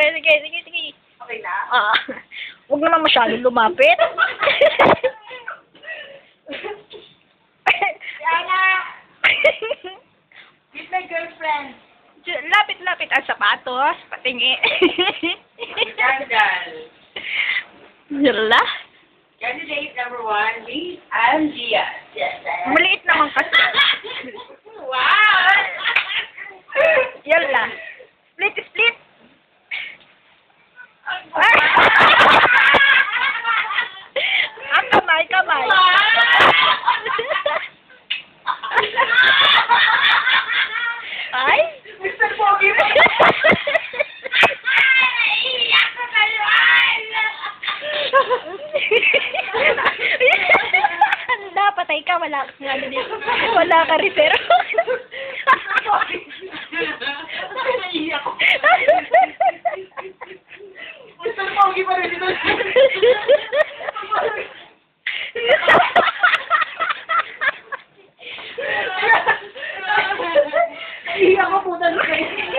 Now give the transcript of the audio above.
sige, sige, sige. Okay na? Huwag naman masyadong lumapit. Yana! Meet my girlfriend. Lapit-lapit ang sapatos. Patingi. Sandal. Yala. Candidate number 1, Miss Angia. Yes, Maliit naman kasi. Wow! Yala. Split, split. Ang kamay, kamay. Ay? Mr. Pogi mo! Handa, patay ka. Wala ka nga dito. Wala ka reserve. Naiiyak ko. Mr. Pogi pa rin dito. Naiiyak ko po talaga.